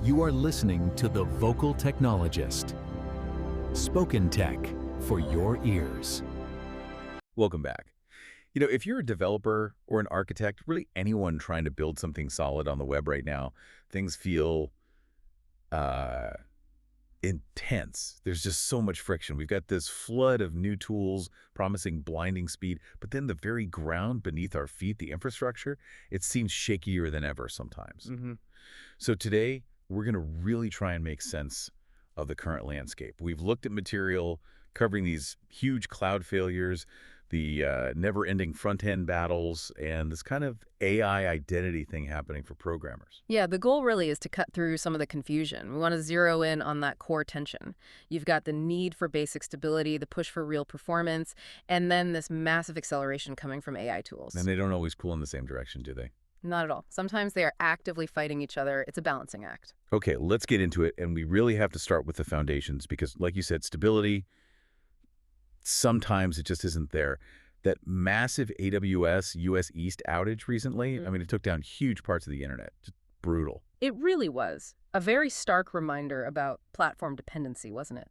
You are listening to The Vocal Technologist. Spoken tech for your ears. Welcome back. You know, if you're a developer or an architect, really anyone trying to build something solid on the web right now, things feel intense. There's just so much friction. We've got this flood of new tools promising blinding speed, but then the very ground beneath our feet, the infrastructure, it seems shakier than ever sometimes. So today, we're going to really try and make sense of the current landscape. We've looked at material covering these huge cloud failures, the never-ending front-end battles, and this kind of AI identity thing happening for programmers. Yeah, the goal really is to cut through some of the confusion. We want to zero in on that core tension. You've got the need for basic stability, the push for real performance, and then this massive acceleration coming from AI tools. And they don't always pull in the same direction, do they? Not at all. Sometimes they are actively fighting each other. It's a balancing act. Okay, let's get into it, and we really have to start with the foundations because, like you said, stability, sometimes it just isn't there. That massive AWS US East outage recently, I mean, it took down huge parts of the internet. Just brutal. It really was. A very stark reminder about platform dependency, wasn't it?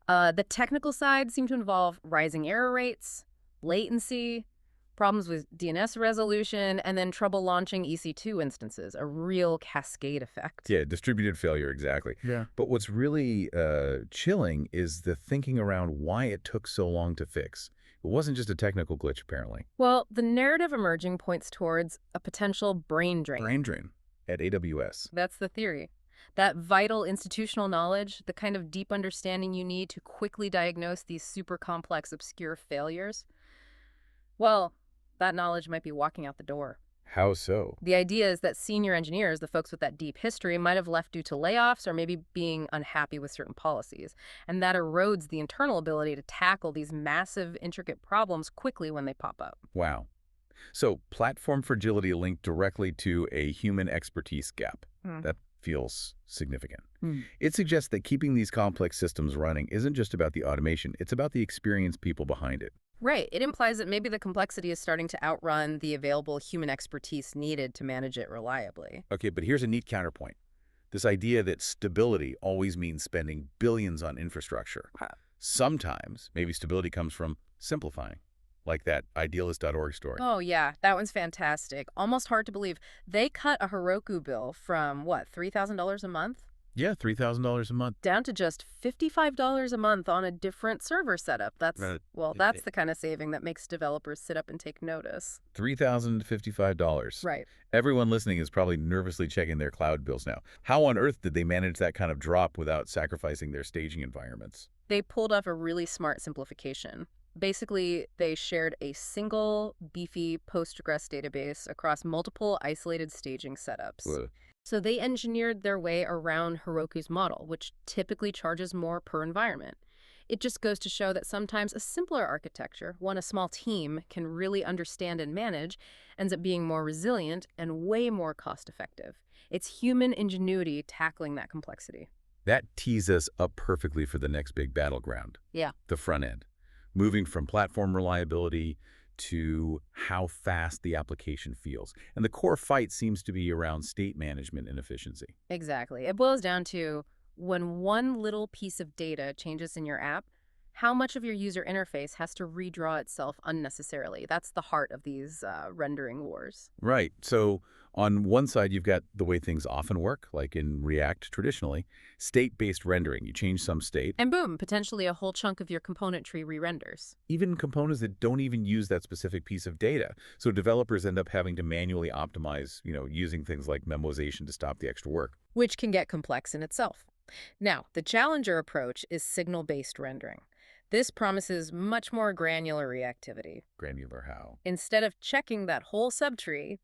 The technical side seemed to involve rising error rates, latency, problems with DNS resolution, and then trouble launching EC2 instances, a real cascade effect. Yeah, distributed failure, exactly. Yeah. But what's really chilling is the thinking around why it took so long to fix. It wasn't just a technical glitch, apparently. Well, the narrative emerging points towards a potential brain drain. Brain drain at AWS. That's the theory. That vital institutional knowledge, the kind of deep understanding you need to quickly diagnose these super complex, obscure failures, well, that knowledge might be walking out the door. How so? The idea is that senior engineers, the folks with that deep history, might have left due to layoffs or maybe being unhappy with certain policies. And that erodes the internal ability to tackle these massive, intricate problems quickly when they pop up. Wow. So platform fragility linked directly to a human expertise gap. That feels significant. It suggests that keeping these complex systems running isn't just about the automation, it's about the experienced people behind it. Right. It implies that maybe the complexity is starting to outrun the available human expertise needed to manage it reliably. Okay, but here's a neat counterpoint. This idea that stability always means spending billions on infrastructure. Sometimes, maybe stability comes from simplifying, like that idealist.org story. Oh, yeah. That one's fantastic. Almost hard to believe. They cut a Heroku bill from, what, $3,000 a month? Yeah, $3,000 a month. Down to just $55 a month on a different server setup. That's the kind of saving that makes developers sit up and take notice. $3,055. Right. Everyone listening is probably nervously checking their cloud bills now. How on earth did they manage that kind of drop without sacrificing their staging environments? They pulled off a really smart simplification. Basically, they shared a single, beefy Postgres database across multiple isolated staging setups. Ugh. So they engineered their way around Heroku's model, which typically charges more per environment. It just goes to show that sometimes a simpler architecture, one a small team can really understand and manage, ends up being more resilient and way more cost-effective. It's human ingenuity tackling that complexity. That tees us up perfectly for the next big battleground. Yeah. The front end. Moving from platform reliability to how fast the application feels. And the core fight seems to be around state management and efficiency. Exactly. It boils down to when one little piece of data changes in your app, how much of your user interface has to redraw itself unnecessarily. That's the heart of these rendering wars. Right. So on one side, you've got the way things often work, like in React traditionally, state-based rendering. You change some state. And boom, potentially a whole chunk of your component tree re-renders. Even components that don't even use that specific piece of data. So developers end up having to manually optimize, using things like memoization to stop the extra work. Which can get complex in itself. Now, the challenger approach is signal-based rendering. This promises much more granular reactivity. Granular how? Instead of checking that whole subtree,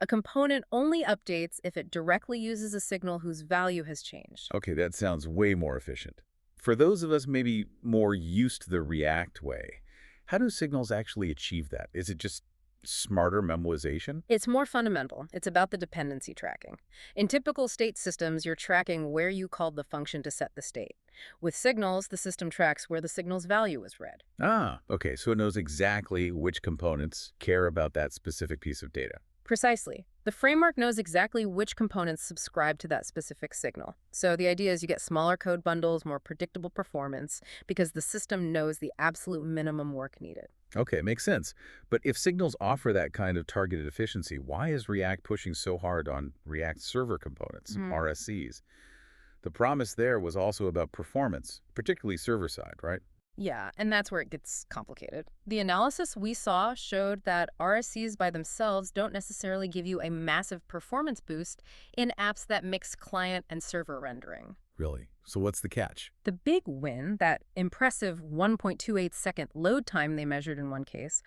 a component only updates if it directly uses a signal whose value has changed. Okay, that sounds way more efficient. For those of us maybe more used to the React way, how do signals actually achieve that? Is it just smarter memoization? It's more fundamental. It's about the dependency tracking. In typical state systems, you're tracking where you called the function to set the state. With signals, the system tracks where the signal's value is read. Ah, okay, so it knows exactly which components care about that specific piece of data. Precisely. The framework knows exactly which components subscribe to that specific signal. So the idea is you get smaller code bundles, more predictable performance, because the system knows the absolute minimum work needed. Okay, makes sense. But if signals offer that kind of targeted efficiency, why is React pushing so hard on React server components, RSCs? The promise there was also about performance, particularly server-side, right? Yeah, and that's where it gets complicated. The analysis we saw showed that RSCs by themselves don't necessarily give you a massive performance boost in apps that mix client and server rendering. Really? So what's the catch? The big win, that impressive 1.28-second load time they measured in one case,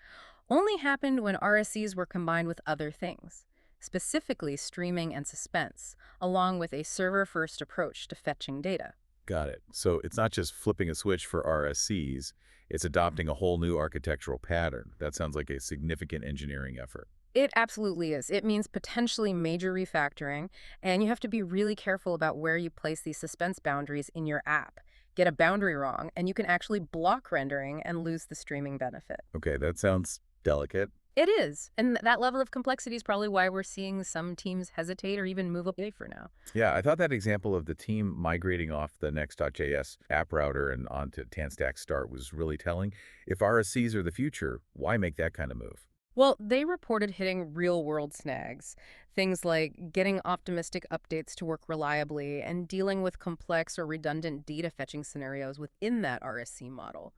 only happened when RSCs were combined with other things, specifically streaming and suspense, along with a server-first approach to fetching data. Got it. So it's not just flipping a switch for RSCs, it's adopting a whole new architectural pattern. That sounds like a significant engineering effort. It absolutely is. It means potentially major refactoring, and you have to be really careful about where you place these suspense boundaries in your app. Get a boundary wrong, and you can actually block rendering and lose the streaming benefit. Okay, that sounds delicate. It is, and that level of complexity is probably why we're seeing some teams hesitate or even move away for now. Yeah, I thought that example of the team migrating off the Next.js app router and onto Tanstack Start was really telling. If RSCs are the future, why make that kind of move? Well, they reported hitting real-world snags, things like getting optimistic updates to work reliably and dealing with complex or redundant data fetching scenarios within that RSC model.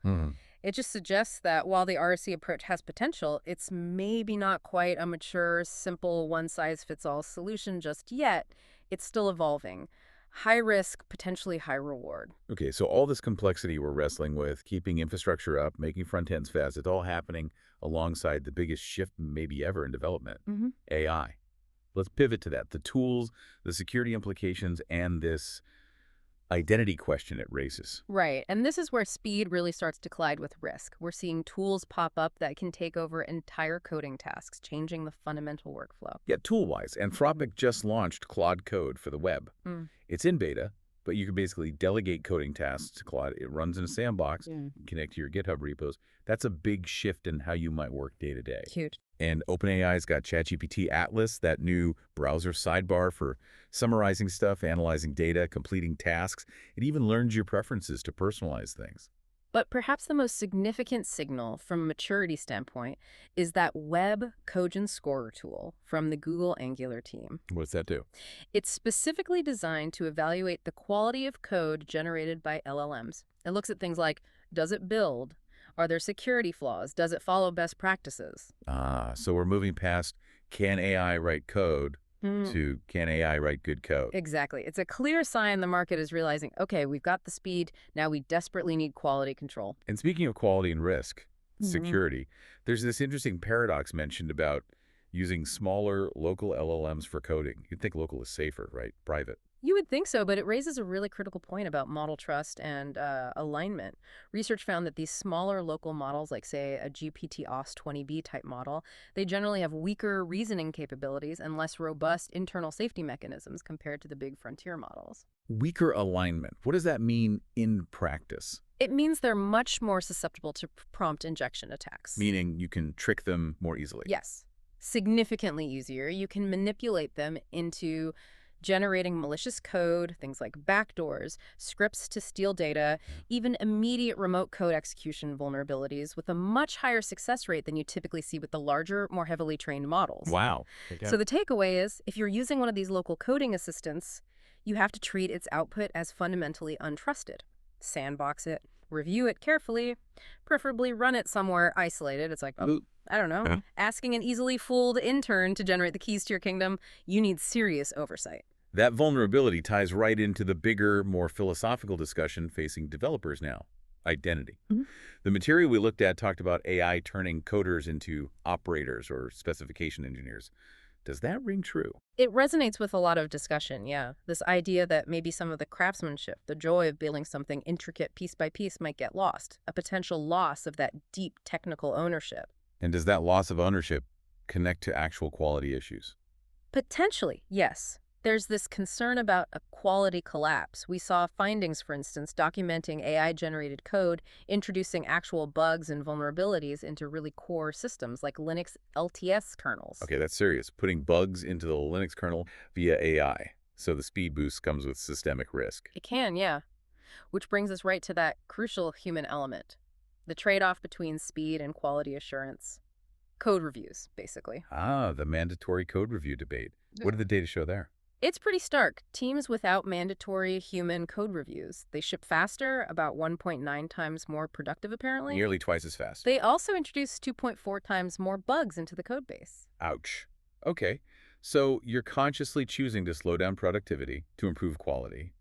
It just suggests that while the RSC approach has potential, it's maybe not quite a mature, simple, one-size-fits-all solution just yet. It's still evolving. High risk, potentially high reward. Okay, so all this complexity we're wrestling with, keeping infrastructure up, making front ends fast, it's all happening alongside the biggest shift maybe ever in development, AI. Let's pivot to that. The tools, the security implications, and this identity question it raises. Right, and this is where speed really starts to collide with risk. We're seeing tools pop up that can take over entire coding tasks, changing the fundamental workflow. Yeah, tool-wise, Anthropic just launched Claude Code for the web. It's in beta, but you can basically delegate coding tasks to Claude. It runs in a sandbox, connect to your GitHub repos. That's a big shift in how you might work day to day. Huge. And OpenAI's got ChatGPT Atlas, that new browser sidebar for summarizing stuff, analyzing data, completing tasks. It even learns your preferences to personalize things. But perhaps the most significant signal from a maturity standpoint is that web Cogent Scorer tool from the Google Angular team. What's that do? It's specifically designed to evaluate the quality of code generated by LLMs. It looks at things like, does it build? Are there security flaws? Does it follow best practices? So we're moving past can AI write code to can AI write good code. Exactly. It's a clear sign the market is realizing, okay, we've got the speed, now we desperately need quality control. And speaking of quality and risk, security, there's this interesting paradox mentioned about using smaller local LLMs for coding. You'd think local is safer, right? Private. You would think so, but it raises a really critical point about model trust and alignment. Research found that these smaller local models, like, say, a GPT-OS 20B type model, they generally have weaker reasoning capabilities and less robust internal safety mechanisms compared to the big frontier models. Weaker alignment. What does that mean in practice? It means they're much more susceptible to prompt injection attacks. Meaning you can trick them more easily. Yes. Significantly easier. You can manipulate them into generating malicious code, things like backdoors, scripts to steal data, even immediate remote code execution vulnerabilities with a much higher success rate than you typically see with the larger, more heavily trained models. Wow. Okay. So the takeaway is, if you're using one of these local coding assistants, you have to treat its output as fundamentally untrusted. Sandbox it, review it carefully, preferably run it somewhere isolated. It's like, I don't know, asking an easily fooled intern to generate the keys to your kingdom. You need serious oversight. That vulnerability ties right into the bigger, more philosophical discussion facing developers now, identity. The material we looked at talked about AI turning coders into operators or specification engineers. Does that ring true? It resonates with a lot of discussion, yeah. This idea that maybe some of the craftsmanship, the joy of building something intricate piece by piece might get lost, a potential loss of that deep technical ownership. And does that loss of ownership connect to actual quality issues? Potentially, yes. There's this concern about a quality collapse. We saw findings, for instance, documenting AI-generated code, introducing actual bugs and vulnerabilities into really core systems like Linux LTS kernels. Okay, that's serious. Putting bugs into the Linux kernel via AI. So the speed boost comes with systemic risk. It can, yeah. Which brings us right to that crucial human element, the trade-off between speed and quality assurance. Code reviews, basically. Ah, the mandatory code review debate. What did the data show there? It's pretty stark. Teams without mandatory human code reviews, they ship faster, about 1.9 times more productive, apparently. Nearly twice as fast. They also introduce 2.4 times more bugs into the code base. Ouch. Okay, so you're consciously choosing to slow down productivity to improve quality.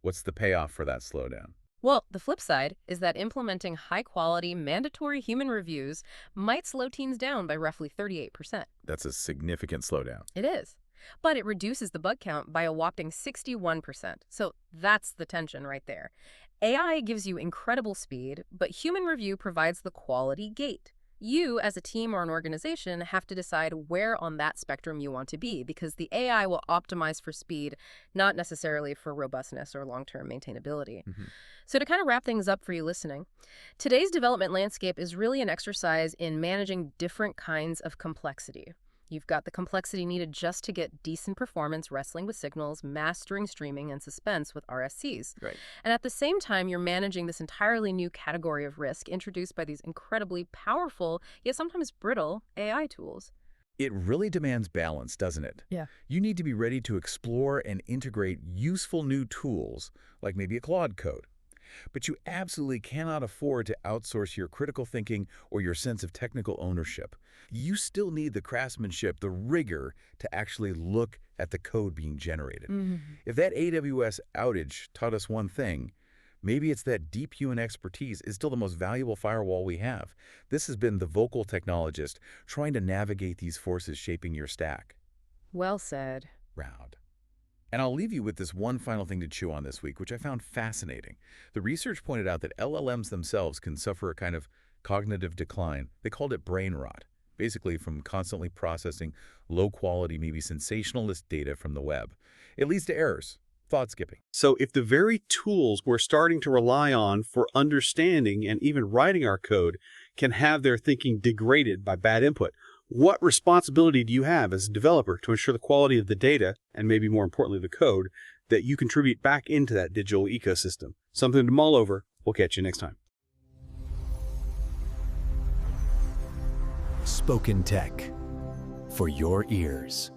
What's the payoff for that slowdown? Well, the flip side is that implementing high-quality, mandatory human reviews might slow teams down by roughly 38%. That's a significant slowdown. It is. But it reduces the bug count by a whopping 61%. So that's the tension right there. AI gives you incredible speed, but human review provides the quality gate. You, as a team or an organization, have to decide where on that spectrum you want to be, because the AI will optimize for speed, not necessarily for robustness or long-term maintainability. So to kind of wrap things up for you listening, today's development landscape is really an exercise in managing different kinds of complexity. You've got the complexity needed just to get decent performance, wrestling with signals, mastering streaming and suspense with RSCs. Right. And at the same time, you're managing this entirely new category of risk introduced by these incredibly powerful, yet sometimes brittle, AI tools. It really demands balance, doesn't it? Yeah. You need to be ready to explore and integrate useful new tools, like maybe a Claude code. But you absolutely cannot afford to outsource your critical thinking or your sense of technical ownership. You still need the craftsmanship, the rigor to actually look at the code being generated. If that AWS outage taught us one thing, maybe it's that deep human expertise is still the most valuable firewall we have. This has been the vocal technologist trying to navigate these forces shaping your stack. Well said. Round. And I'll leave you with this one final thing to chew on this week, which I found fascinating. The research pointed out that LLMs themselves can suffer a kind of cognitive decline. They called it brain rot, basically from constantly processing low-quality, maybe sensationalist data from the web. It leads to errors, thought skipping. So if the very tools we're starting to rely on for understanding and even writing our code can have their thinking degraded by bad input, what responsibility do you have as a developer to ensure the quality of the data, and maybe more importantly the code, that you contribute back into that digital ecosystem? Something to mull over. We'll catch you next time. Spoken Tech for your ears.